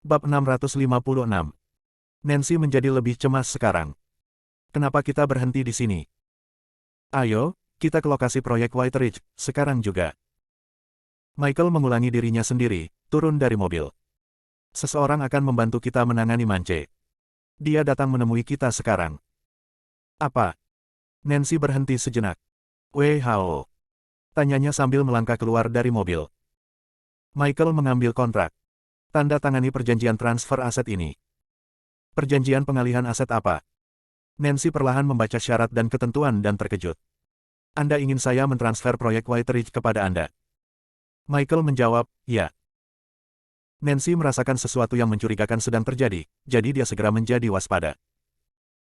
Bab 656. Nancy menjadi lebih cemas sekarang. Kenapa kita berhenti di sini? Ayo, kita ke lokasi proyek White Ridge, sekarang juga. Michael mengulangi dirinya sendiri, turun dari mobil. Seseorang akan membantu kita menangani Mance. Dia datang menemui kita sekarang. Apa? Nancy berhenti sejenak. Wei Hao. Tanyanya sambil melangkah keluar dari mobil. Michael mengambil kontrak. Tanda tangani perjanjian transfer aset ini. Perjanjian pengalihan aset apa? Nancy perlahan membaca syarat dan ketentuan dan terkejut. Anda ingin saya mentransfer proyek White Ridge kepada Anda? Michael menjawab, ya. Nancy merasakan sesuatu yang mencurigakan sedang terjadi, jadi dia segera menjadi waspada.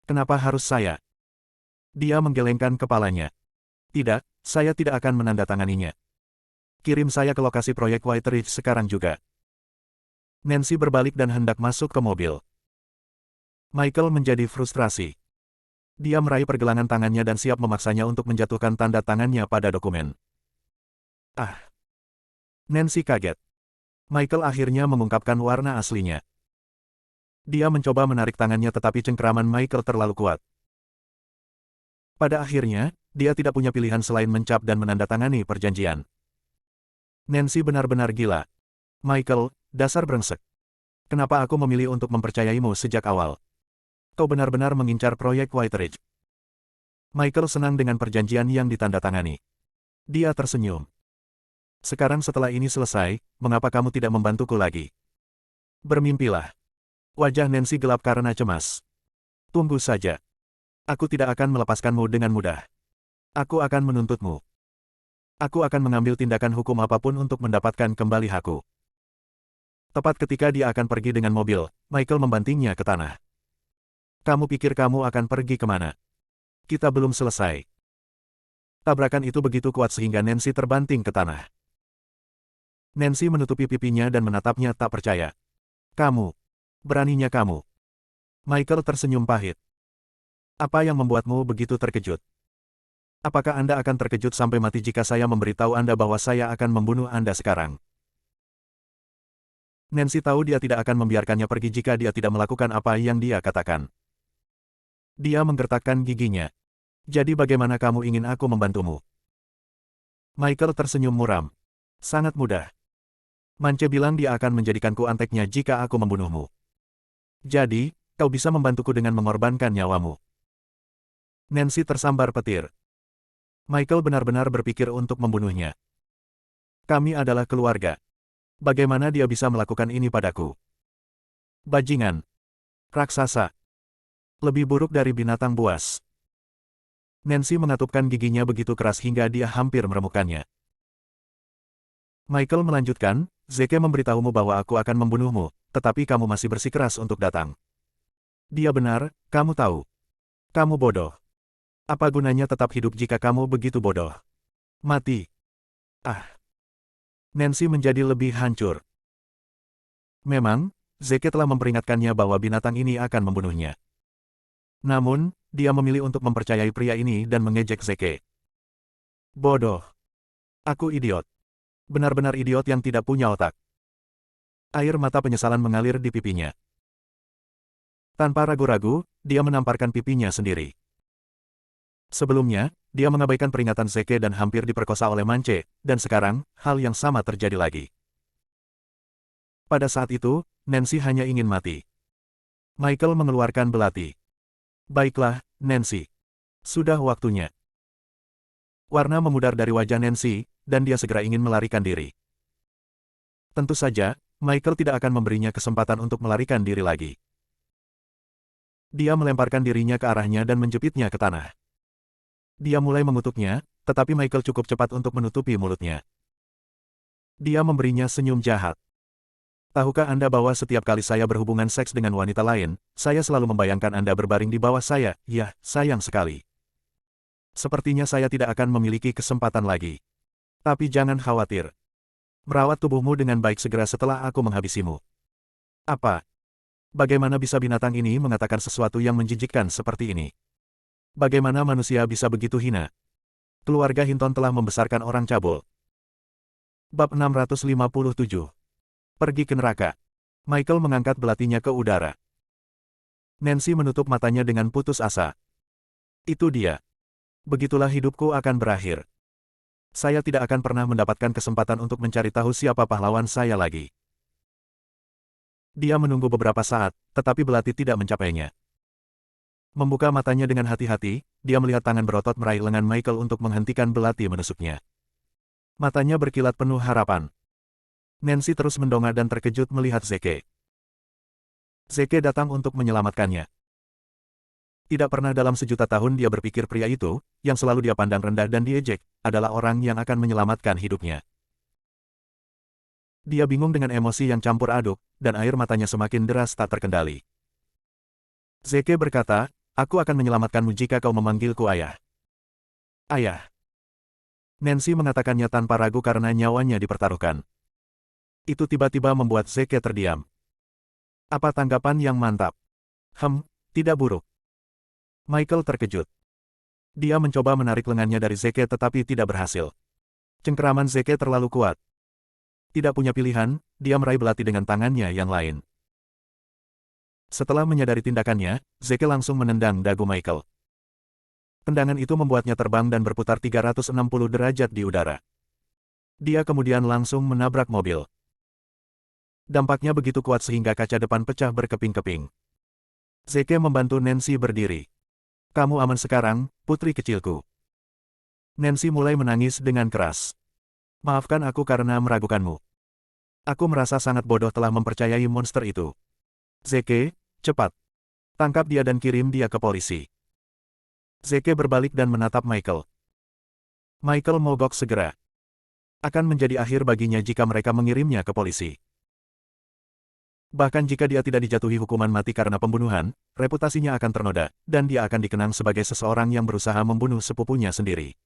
Kenapa harus saya? Dia menggelengkan kepalanya. Tidak, saya tidak akan menandatanganinya. Kirim saya ke lokasi proyek White Ridge sekarang juga. Nancy berbalik dan hendak masuk ke mobil. Michael menjadi frustrasi. Dia meraih pergelangan tangannya dan siap memaksanya untuk menjatuhkan tanda tangannya pada dokumen. Ah! Nancy kaget. Michael akhirnya mengungkapkan warna aslinya. Dia mencoba menarik tangannya tetapi cengkeraman Michael terlalu kuat. Pada akhirnya, dia tidak punya pilihan selain mencap dan menandatangani perjanjian. Nancy benar-benar gila. Michael, dasar brengsek. Kenapa aku memilih untuk mempercayaimu sejak awal? Kau benar-benar mengincar proyek White Ridge. Michael senang dengan perjanjian yang ditandatangani. Dia tersenyum. Sekarang setelah ini selesai, mengapa kamu tidak membantuku lagi? Bermimpilah. Wajah Nancy gelap karena cemas. Tunggu saja. Aku tidak akan melepaskanmu dengan mudah. Aku akan menuntutmu. Aku akan mengambil tindakan hukum apapun untuk mendapatkan kembali hakku. Tepat ketika dia akan pergi dengan mobil, Michael membantingnya ke tanah. Kamu pikir kamu akan pergi kemana? Kita belum selesai. Tabrakan itu begitu kuat sehingga Nancy terbanting ke tanah. Nancy menutupi pipinya dan menatapnya tak percaya. Kamu. Beraninya kamu. Michael tersenyum pahit. Apa yang membuatmu begitu terkejut? Apakah Anda akan terkejut sampai mati jika saya memberitahu Anda bahwa saya akan membunuh Anda sekarang? Nancy tahu dia tidak akan membiarkannya pergi jika dia tidak melakukan apa yang dia katakan. Dia menggertakkan giginya. Jadi bagaimana kamu ingin aku membantumu? Michael tersenyum muram. Sangat mudah. Mance bilang dia akan menjadikanku anteknya jika aku membunuhmu. Jadi, kau bisa membantuku dengan mengorbankan nyawamu. Nancy tersambar petir. Michael benar-benar berpikir untuk membunuhnya. Kami adalah keluarga. Bagaimana dia bisa melakukan ini padaku? Bajingan. Raksasa. Lebih buruk dari binatang buas. Nancy mengatupkan giginya begitu keras hingga dia hampir meremukkannya. Michael melanjutkan, Zeke memberitahumu bahwa aku akan membunuhmu, tetapi kamu masih bersikeras untuk datang. Dia benar, kamu tahu. Kamu bodoh. Apa gunanya tetap hidup jika kamu begitu bodoh? Mati. Ah. Nancy menjadi lebih hancur. Memang, Zeke telah memperingatkannya bahwa binatang ini akan membunuhnya. Namun, dia memilih untuk mempercayai pria ini dan mengejek Zeke. Bodoh. Aku idiot. Benar-benar idiot yang tidak punya otak. Air mata penyesalan mengalir di pipinya. Tanpa ragu-ragu, dia menamparkan pipinya sendiri. Sebelumnya, dia mengabaikan peringatan Zeke dan hampir diperkosa oleh Mance, dan sekarang, hal yang sama terjadi lagi. Pada saat itu, Nancy hanya ingin mati. Michael mengeluarkan belati. Baiklah, Nancy. Sudah waktunya. Warna memudar dari wajah Nancy, dan dia segera ingin melarikan diri. Tentu saja, Michael tidak akan memberinya kesempatan untuk melarikan diri lagi. Dia melemparkan dirinya ke arahnya dan menjepitnya ke tanah. Dia mulai mengutuknya, tetapi Michael cukup cepat untuk menutupi mulutnya. Dia memberinya senyum jahat. Tahukah Anda bahwa setiap kali saya berhubungan seks dengan wanita lain, saya selalu membayangkan Anda berbaring di bawah saya, ya, sayang sekali. Sepertinya saya tidak akan memiliki kesempatan lagi. Tapi jangan khawatir. Merawat tubuhmu dengan baik segera setelah aku menghabisimu. Apa? Bagaimana bisa binatang ini mengatakan sesuatu yang menjijikkan seperti ini? Bagaimana manusia bisa begitu hina? Keluarga Hinton telah membesarkan orang cabul. Bab 657. Pergi ke neraka. Michael mengangkat belatinya ke udara. Nancy menutup matanya dengan putus asa. Itu dia. Begitulah hidupku akan berakhir. Saya tidak akan pernah mendapatkan kesempatan untuk mencari tahu siapa pahlawan saya lagi. Dia menunggu beberapa saat, tetapi belati tidak mencapainya. Membuka matanya dengan hati-hati, dia melihat tangan berotot meraih lengan Michael untuk menghentikan belati menusuknya. Matanya berkilat penuh harapan. Nancy terus mendongak dan terkejut melihat Zeke. Zeke datang untuk menyelamatkannya. Tidak pernah dalam sejuta tahun dia berpikir pria itu, yang selalu dia pandang rendah dan diejek, adalah orang yang akan menyelamatkan hidupnya. Dia bingung dengan emosi yang campur aduk, dan air matanya semakin deras tak terkendali. Zeke berkata, "Aku akan menyelamatkanmu jika kau memanggilku ayah." Ayah. Nancy mengatakannya tanpa ragu karena nyawanya dipertaruhkan. Itu tiba-tiba membuat Zeke terdiam. Apa tanggapan yang mantap? Tidak buruk. Michael terkejut. Dia mencoba menarik lengannya dari Zeke tetapi tidak berhasil. Cengkeraman Zeke terlalu kuat. Tidak punya pilihan, dia meraih belati dengan tangannya yang lain. Setelah menyadari tindakannya, Zeke langsung menendang dagu Michael. Tendangan itu membuatnya terbang dan berputar 360 derajat di udara. Dia kemudian langsung menabrak mobil. Dampaknya begitu kuat sehingga kaca depan pecah berkeping-keping. Zeke membantu Nancy berdiri. "Kamu aman sekarang, putri kecilku." Nancy mulai menangis dengan keras. "Maafkan aku karena meragukanmu. Aku merasa sangat bodoh telah mempercayai monster itu. Zeke, cepat. Tangkap dia dan kirim dia ke polisi." Zeke berbalik dan menatap Michael. Michael mogok segera. Akan menjadi akhir baginya jika mereka mengirimnya ke polisi. Bahkan jika dia tidak dijatuhi hukuman mati karena pembunuhan, reputasinya akan ternoda, dan dia akan dikenang sebagai seseorang yang berusaha membunuh sepupunya sendiri.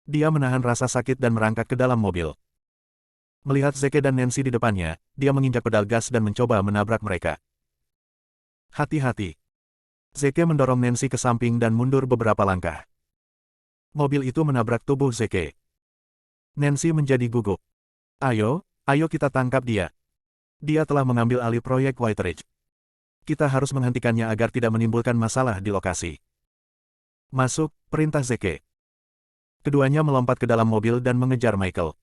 Dia menahan rasa sakit dan merangkak ke dalam mobil. Melihat Zeke dan Nancy di depannya, dia menginjak pedal gas dan mencoba menabrak mereka. "Hati-hati." Zeke mendorong Nancy ke samping dan mundur beberapa langkah. Mobil itu menabrak tubuh Zeke. Nancy menjadi gugup. Ayo kita tangkap dia. Dia telah mengambil alih proyek White Ridge. Kita harus menghentikannya agar tidak menimbulkan masalah di lokasi." "Masuk," perintah Zeke. Keduanya melompat ke dalam mobil dan mengejar Michael.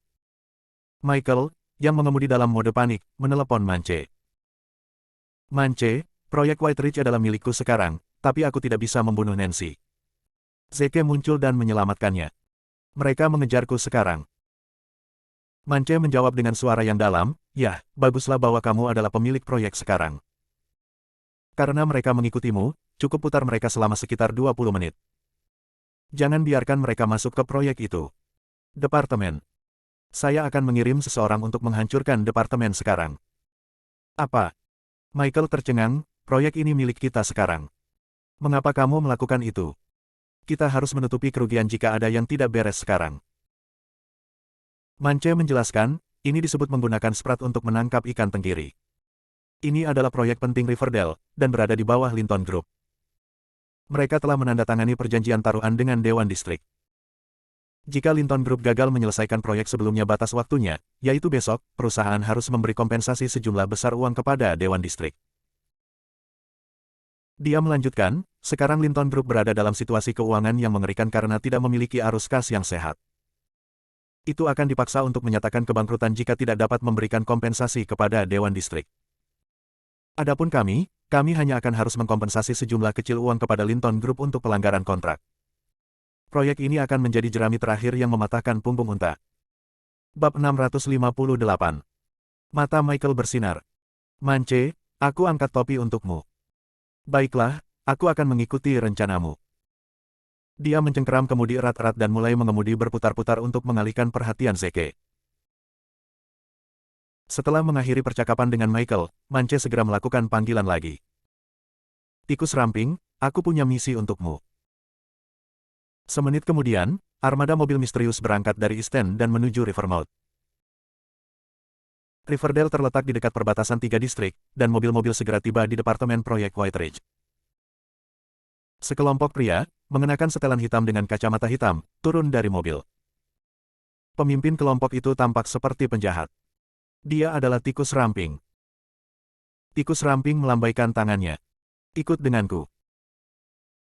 Michael, yang mengemudi dalam mode panik, menelepon Mance. "Mance, proyek White Ridge adalah milikku sekarang, tapi aku tidak bisa membunuh Nancy." Zeke muncul dan menyelamatkannya. "Mereka mengejarku sekarang." Mance menjawab dengan suara yang dalam, "Ya, baguslah bahwa kamu adalah pemilik proyek sekarang. Karena mereka mengikutimu, cukup putar mereka selama sekitar 20 menit. Jangan biarkan mereka masuk ke proyek itu." "Departemen. Saya akan mengirim seseorang untuk menghancurkan departemen sekarang." "Apa?" Michael tercengang, "Proyek ini milik kita sekarang. Mengapa kamu melakukan itu? Kita harus menutupi kerugian jika ada yang tidak beres sekarang." Mance menjelaskan, "Ini disebut menggunakan Sprat untuk menangkap ikan tenggiri. Ini adalah proyek penting Riverdale, dan berada di bawah Linton Group. Mereka telah menandatangani perjanjian taruhan dengan Dewan Distrik. Jika Linton Group gagal menyelesaikan proyek sebelumnya batas waktunya, yaitu besok, perusahaan harus memberi kompensasi sejumlah besar uang kepada Dewan Distrik." Dia melanjutkan, "Sekarang Linton Group berada dalam situasi keuangan yang mengerikan karena tidak memiliki arus kas yang sehat. Itu akan dipaksa untuk menyatakan kebangkrutan jika tidak dapat memberikan kompensasi kepada Dewan Distrik. Adapun kami hanya akan harus mengkompensasi sejumlah kecil uang kepada Linton Group untuk pelanggaran kontrak. Proyek ini akan menjadi jerami terakhir yang mematahkan punggung unta." Bab 658. Mata Michael bersinar. "Mance, aku angkat topi untukmu." "Baiklah, aku akan mengikuti rencanamu." Dia mencengkeram kemudi erat-erat dan mulai mengemudi berputar-putar untuk mengalihkan perhatian Zeke. Setelah mengakhiri percakapan dengan Michael, Mance segera melakukan panggilan lagi. "Tikus ramping, aku punya misi untukmu." Semenit kemudian, armada mobil misterius berangkat dari East End dan menuju Rivermouth. Riverdale terletak di dekat perbatasan 3 distrik, dan mobil-mobil segera tiba di departemen proyek White Ridge. Sekelompok pria, mengenakan setelan hitam dengan kacamata hitam, turun dari mobil. Pemimpin kelompok itu tampak seperti penjahat. Dia adalah tikus ramping. Tikus ramping melambaikan tangannya. Ikut denganku.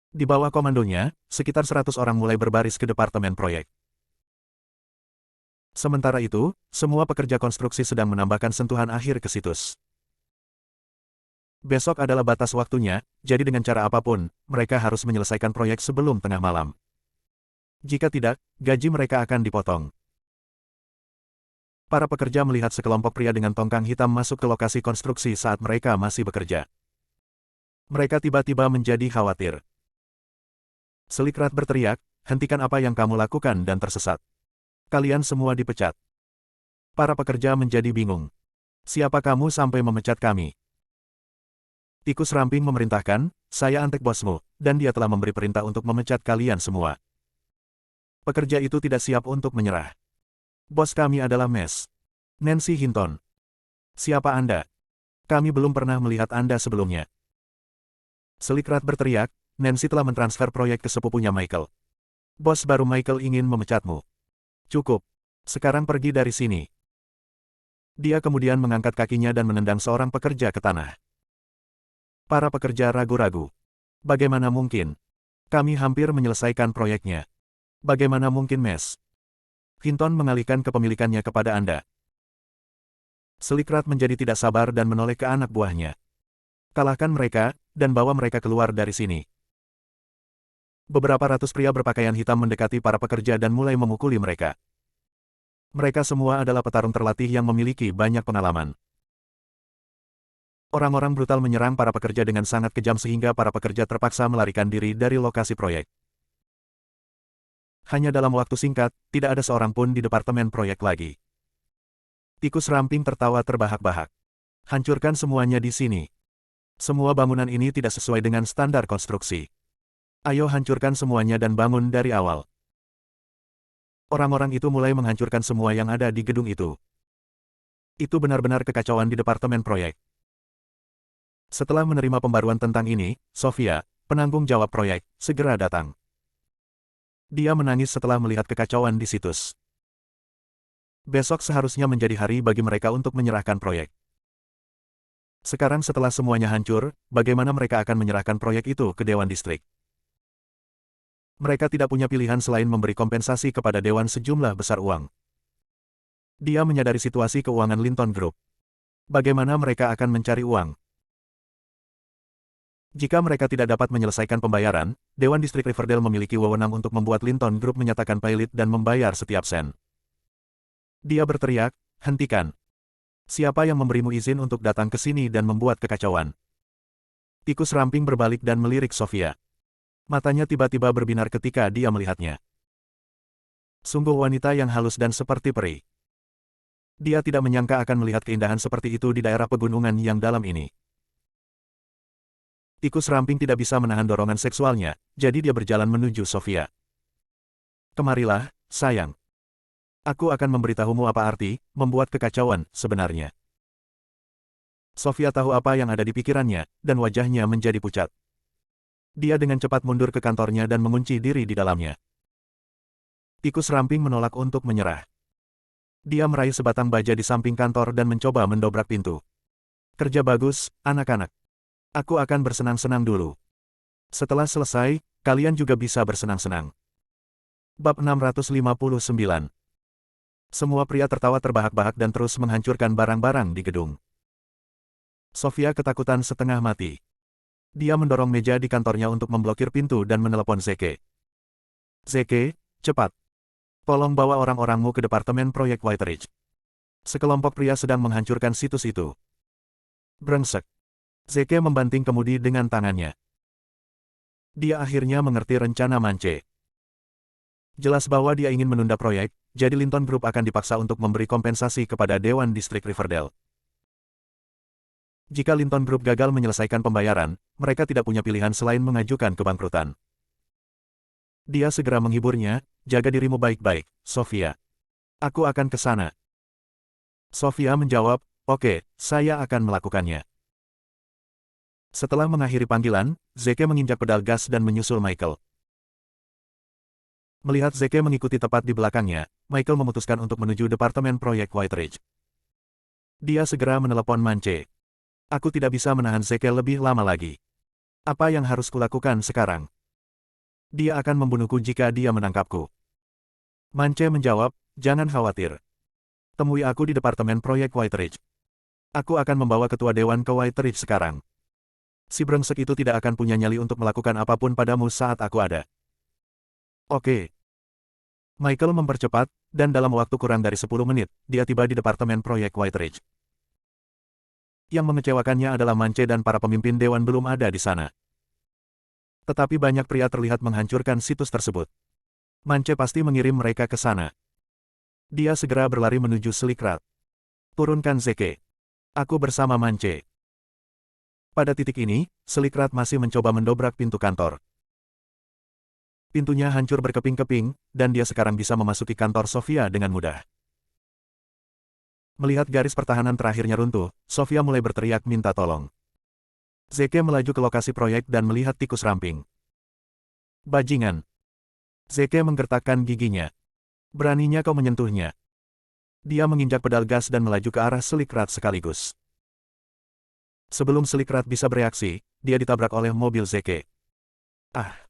Di bawah komandonya, sekitar 100 orang mulai berbaris ke departemen proyek. Sementara itu, semua pekerja konstruksi sedang menambahkan sentuhan akhir ke situs. Besok adalah batas waktunya, jadi dengan cara apapun, mereka harus menyelesaikan proyek sebelum tengah malam. Jika tidak, gaji mereka akan dipotong. Para pekerja melihat sekelompok pria dengan tongkang hitam masuk ke lokasi konstruksi saat mereka masih bekerja. Mereka tiba-tiba menjadi khawatir. Selikrat berteriak, hentikan apa yang kamu lakukan dan tersesat. Kalian semua dipecat. Para pekerja menjadi bingung. Siapa kamu sampai memecat kami? Tikus ramping memerintahkan, saya Antek bosmu, dan dia telah memberi perintah untuk memecat kalian semua. Pekerja itu tidak siap untuk menyerah. Bos kami adalah Mes. Nancy Hinton. Siapa Anda? Kami belum pernah melihat Anda sebelumnya. Selikrat berteriak, Nancy telah mentransfer proyek ke sepupunya Michael. Bos baru Michael ingin memecatmu. Cukup. Sekarang pergi dari sini. Dia kemudian mengangkat kakinya dan menendang seorang pekerja ke tanah. Para pekerja ragu-ragu. Bagaimana mungkin? Kami hampir menyelesaikan proyeknya. Bagaimana mungkin Mes? Hinton mengalihkan kepemilikannya kepada Anda. Selikrat menjadi tidak sabar dan menoleh ke anak buahnya. Kalahkan mereka, dan bawa mereka keluar dari sini. Beberapa ratus pria berpakaian hitam mendekati para pekerja dan mulai memukuli mereka. Mereka semua adalah petarung terlatih yang memiliki banyak pengalaman. Orang-orang brutal menyerang para pekerja dengan sangat kejam sehingga para pekerja terpaksa melarikan diri dari lokasi proyek. Hanya dalam waktu singkat, tidak ada seorang pun di departemen proyek lagi. Tikus ramping tertawa terbahak-bahak. Hancurkan semuanya di sini. Semua bangunan ini tidak sesuai dengan standar konstruksi. Ayo hancurkan semuanya dan bangun dari awal. Orang-orang itu mulai menghancurkan semua yang ada di gedung itu. Itu benar-benar kekacauan di departemen proyek. Setelah menerima pembaruan tentang ini, Sofia, penanggung jawab proyek, segera datang. Dia menangis setelah melihat kekacauan di situs. Besok seharusnya menjadi hari bagi mereka untuk menyerahkan proyek. Sekarang setelah semuanya hancur, bagaimana mereka akan menyerahkan proyek itu ke Dewan Distrik? Mereka tidak punya pilihan selain memberi kompensasi kepada Dewan sejumlah besar uang. Dia menyadari situasi keuangan Linton Group. Bagaimana mereka akan mencari uang? Jika mereka tidak dapat menyelesaikan pembayaran, Dewan Distrik Riverdale memiliki wewenang untuk membuat Linton Group menyatakan pailit dan membayar setiap sen. Dia berteriak, hentikan. Siapa yang memberimu izin untuk datang ke sini dan membuat kekacauan? Tikus ramping berbalik dan melirik Sofia. Matanya tiba-tiba berbinar ketika dia melihatnya. Sungguh wanita yang halus dan seperti peri. Dia tidak menyangka akan melihat keindahan seperti itu di daerah pegunungan yang dalam ini. Tikus ramping tidak bisa menahan dorongan seksualnya, jadi dia berjalan menuju Sofia. Kemarilah, sayang. Aku akan memberitahumu apa arti membuat kekacauan sebenarnya. Sofia tahu apa yang ada di pikirannya, dan wajahnya menjadi pucat. Dia dengan cepat mundur ke kantornya dan mengunci diri di dalamnya. Tikus ramping menolak untuk menyerah. Dia meraih sebatang baja di samping kantor dan mencoba mendobrak pintu. Kerja bagus, anak-anak. Aku akan bersenang-senang dulu. Setelah selesai, kalian juga bisa bersenang-senang. Bab 659. Semua pria tertawa terbahak-bahak dan terus menghancurkan barang-barang di gedung. Sofia ketakutan setengah mati. Dia mendorong meja di kantornya untuk memblokir pintu dan menelepon Zeke. Zeke, cepat. Tolong bawa orang-orangmu ke departemen proyek White Ridge. Sekelompok pria sedang menghancurkan situs itu. Brengsek. Zeke membanting kemudi dengan tangannya. Dia akhirnya mengerti rencana Mance. Jelas bahwa dia ingin menunda proyek, jadi Linton Group akan dipaksa untuk memberi kompensasi kepada Dewan Distrik Riverdale. Jika Linton Group gagal menyelesaikan pembayaran, mereka tidak punya pilihan selain mengajukan kebangkrutan. Dia segera menghiburnya, jaga dirimu baik-baik, Sofia. Aku akan ke sana. Sofia menjawab, oke, saya akan melakukannya. Setelah mengakhiri panggilan, Zeke menginjak pedal gas dan menyusul Michael. Melihat Zeke mengikuti tepat di belakangnya, Michael memutuskan untuk menuju departemen proyek White Ridge. Dia segera menelepon Mance. Aku tidak bisa menahan Zeke lebih lama lagi. Apa yang harus kulakukan sekarang? Dia akan membunuhku jika dia menangkapku. Mance menjawab, jangan khawatir. Temui aku di Departemen Proyek White Ridge. Aku akan membawa ketua dewan ke White Ridge sekarang. Si brengsek itu tidak akan punya nyali untuk melakukan apapun padamu saat aku ada. Oke. Michael mempercepat, dan dalam waktu kurang dari 10 menit, dia tiba di Departemen Proyek White Ridge. Yang mengecewakannya adalah Mance dan para pemimpin dewan belum ada di sana. Tetapi banyak pria terlihat menghancurkan situs tersebut. Mance pasti mengirim mereka ke sana. Dia segera berlari menuju Slickrat. Turunkan Zeke. Aku bersama Mance. Pada titik ini, Slickrat masih mencoba mendobrak pintu kantor. Pintunya hancur berkeping-keping, dan dia sekarang bisa memasuki kantor Sofia dengan mudah. Melihat garis pertahanan terakhirnya runtuh, Sofia mulai berteriak minta tolong. Zeke melaju ke lokasi proyek dan melihat tikus ramping. Bajingan. Zeke menggertakkan giginya. Beraninya kau menyentuhnya. Dia menginjak pedal gas dan melaju ke arah Slickrat sekaligus. Sebelum Slickrat bisa bereaksi, dia ditabrak oleh mobil Zeke. Ah!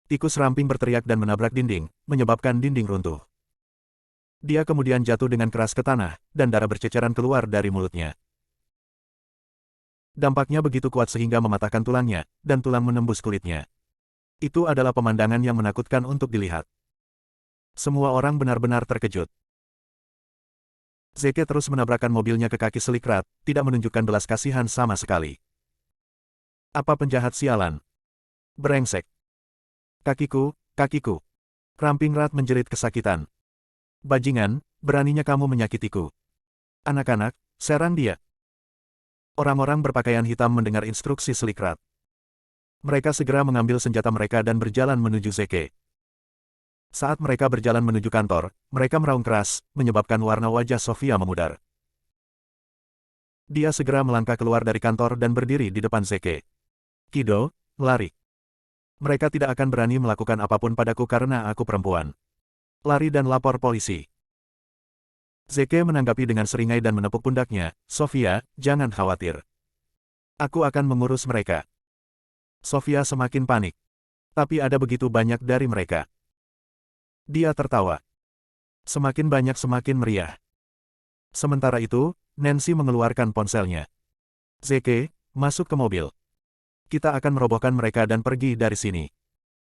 Tikus ramping berteriak dan menabrak dinding, menyebabkan dinding runtuh. Dia kemudian jatuh dengan keras ke tanah, dan darah berceceran keluar dari mulutnya. Dampaknya begitu kuat sehingga mematahkan tulangnya, dan tulang menembus kulitnya. Itu adalah pemandangan yang menakutkan untuk dilihat. Semua orang benar-benar terkejut. Zeke terus menabrakkan mobilnya ke kaki Slickrat, tidak menunjukkan belas kasihan sama sekali. Apa penjahat sialan? Brengsek. Kakiku, kakiku. Rampingrat menjerit kesakitan. Bajingan, beraninya kamu menyakitiku. Anak-anak, serang dia. Orang-orang berpakaian hitam mendengar instruksi Slickrat. Mereka segera mengambil senjata mereka dan berjalan menuju Zeke. Saat mereka berjalan menuju kantor, mereka meraung keras, menyebabkan warna wajah Sofia memudar. Dia segera melangkah keluar dari kantor dan berdiri di depan Zeke. Kido, lari. Mereka tidak akan berani melakukan apapun padaku karena aku perempuan. Lari dan lapor polisi. Zeke menanggapi dengan seringai dan menepuk pundaknya, Sofia, jangan khawatir. Aku akan mengurus mereka. Sofia semakin panik. Tapi ada begitu banyak dari mereka. Dia tertawa. Semakin banyak semakin meriah. Sementara itu, Nancy mengeluarkan ponselnya. Zeke, masuk ke mobil. Kita akan merobohkan mereka dan pergi dari sini.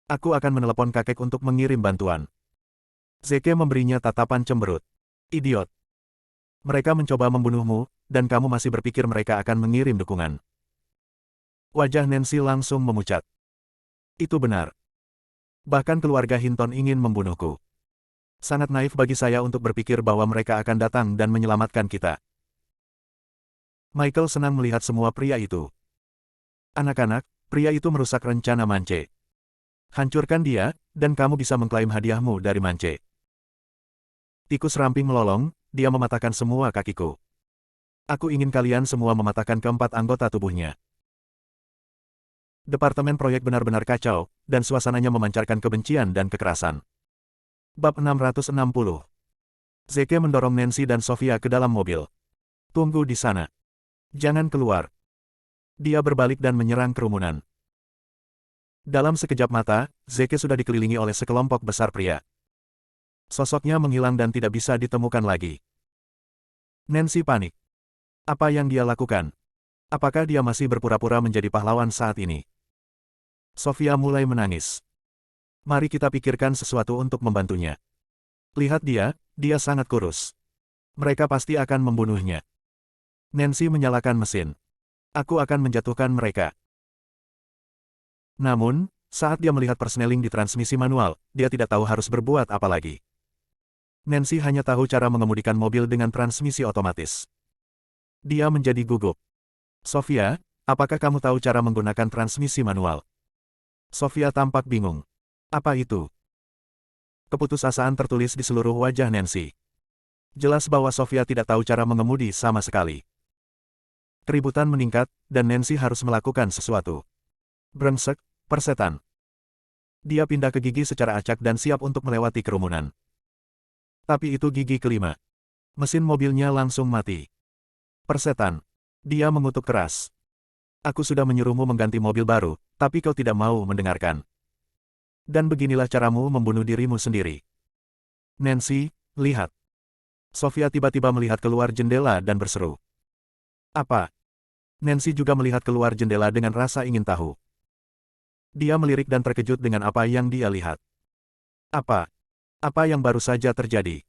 Aku akan menelepon kakek untuk mengirim bantuan. Zeke memberinya tatapan cemberut. Idiot. Mereka mencoba membunuhmu, dan kamu masih berpikir mereka akan mengirim dukungan. Wajah Nancy langsung memucat. Itu benar. Bahkan keluarga Hinton ingin membunuhku. Sangat naif bagi saya untuk berpikir bahwa mereka akan datang dan menyelamatkan kita. Michael senang melihat semua pria itu. Anak-anak, pria itu merusak rencana Mance. Hancurkan dia, dan kamu bisa mengklaim hadiahmu dari Mance. Tikus ramping melolong, dia mematahkan semua kakiku. Aku ingin kalian semua mematahkan keempat anggota tubuhnya. Departemen proyek benar-benar kacau, dan suasananya memancarkan kebencian dan kekerasan. Bab 660. Zeke mendorong Nancy dan Sofia ke dalam mobil. Tunggu di sana. Jangan keluar. Dia berbalik dan menyerang kerumunan. Dalam sekejap mata, Zeke sudah dikelilingi oleh sekelompok besar pria. Sosoknya menghilang dan tidak bisa ditemukan lagi. Nancy panik. Apa yang dia lakukan? Apakah dia masih berpura-pura menjadi pahlawan saat ini? Sofia mulai menangis. Mari kita pikirkan sesuatu untuk membantunya. Lihat dia sangat kurus. Mereka pasti akan membunuhnya. Nancy menyalakan mesin. Aku akan menjatuhkan mereka. Namun, saat dia melihat persneling di transmisi manual, dia tidak tahu harus berbuat apa lagi. Nancy hanya tahu cara mengemudikan mobil dengan transmisi otomatis. Dia menjadi gugup. Sofia, apakah kamu tahu cara menggunakan transmisi manual? Sofia tampak bingung. Apa itu? Keputusasaan tertulis di seluruh wajah Nancy. Jelas bahwa Sofia tidak tahu cara mengemudi sama sekali. Keributan meningkat, dan Nancy harus melakukan sesuatu. Brengsek, persetan. Dia pindah ke gigi secara acak dan siap untuk melewati kerumunan. Tapi itu gigi kelima. Mesin mobilnya langsung mati. Persetan. Dia mengutuk keras. Aku sudah menyuruhmu mengganti mobil baru, tapi kau tidak mau mendengarkan. Dan beginilah caramu membunuh dirimu sendiri. Nancy, lihat. Sofia tiba-tiba melihat keluar jendela dan berseru. Apa? Nancy juga melihat keluar jendela dengan rasa ingin tahu. Dia melirik dan terkejut dengan apa yang dia lihat. Apa? Apa yang baru saja terjadi?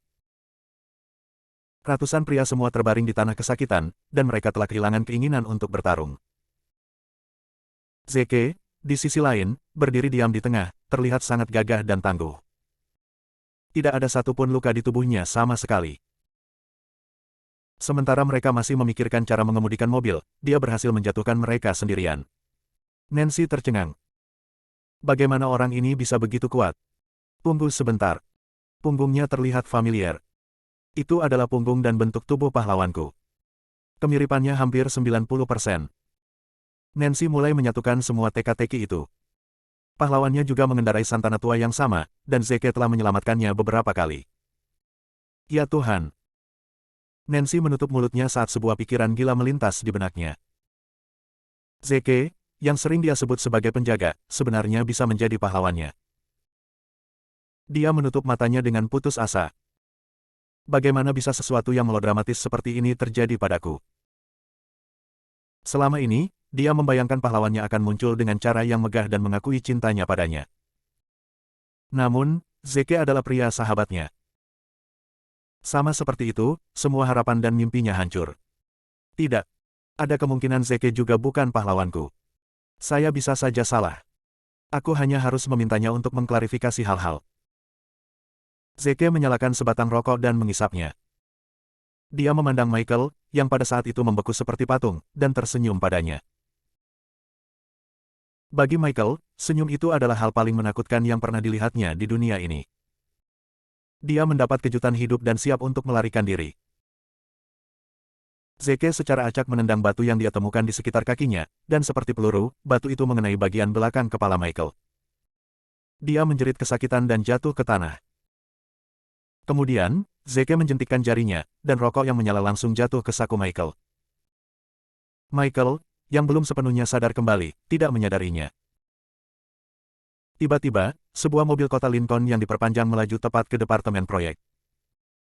Ratusan pria semua terbaring di tanah kesakitan, dan mereka telah kehilangan keinginan untuk bertarung. Zeke, di sisi lain, berdiri diam di tengah, terlihat sangat gagah dan tangguh. Tidak ada satupun luka di tubuhnya sama sekali. Sementara mereka masih memikirkan cara mengemudikan mobil, dia berhasil menjatuhkan mereka sendirian. Nancy tercengang. Bagaimana orang ini bisa begitu kuat? Tunggu sebentar. Punggungnya terlihat familiar. Itu adalah punggung dan bentuk tubuh pahlawanku. Kemiripannya hampir 90%. Nancy mulai menyatukan semua teka-teki itu. Pahlawannya juga mengendarai santana tua yang sama, dan Zeke telah menyelamatkannya beberapa kali. Ya Tuhan! Nancy menutup mulutnya saat sebuah pikiran gila melintas di benaknya. Zeke, yang sering dia sebut sebagai penjaga, sebenarnya bisa menjadi pahlawannya. Dia menutup matanya dengan putus asa. Bagaimana bisa sesuatu yang melodramatis seperti ini terjadi padaku? Selama ini, dia membayangkan pahlawannya akan muncul dengan cara yang megah dan mengakui cintanya padanya. Namun, Zeke adalah pria sahabatnya. Sama seperti itu, semua harapan dan mimpinya hancur. Tidak. Ada kemungkinan Zeke juga bukan pahlawanku. Saya bisa saja salah. Aku hanya harus memintanya untuk mengklarifikasi hal-hal. Zeke menyalakan sebatang rokok dan mengisapnya. Dia memandang Michael, yang pada saat itu membeku seperti patung, dan tersenyum padanya. Bagi Michael, senyum itu adalah hal paling menakutkan yang pernah dilihatnya di dunia ini. Dia mendapat kejutan hidup dan siap untuk melarikan diri. Zeke secara acak menendang batu yang dia temukan di sekitar kakinya, dan seperti peluru, batu itu mengenai bagian belakang kepala Michael. Dia menjerit kesakitan dan jatuh ke tanah. Kemudian, Zeke menjentikkan jarinya, dan rokok yang menyala langsung jatuh ke saku Michael. Michael, yang belum sepenuhnya sadar kembali, tidak menyadarinya. Tiba-tiba, sebuah mobil kota Lincoln yang diperpanjang melaju tepat ke departemen proyek.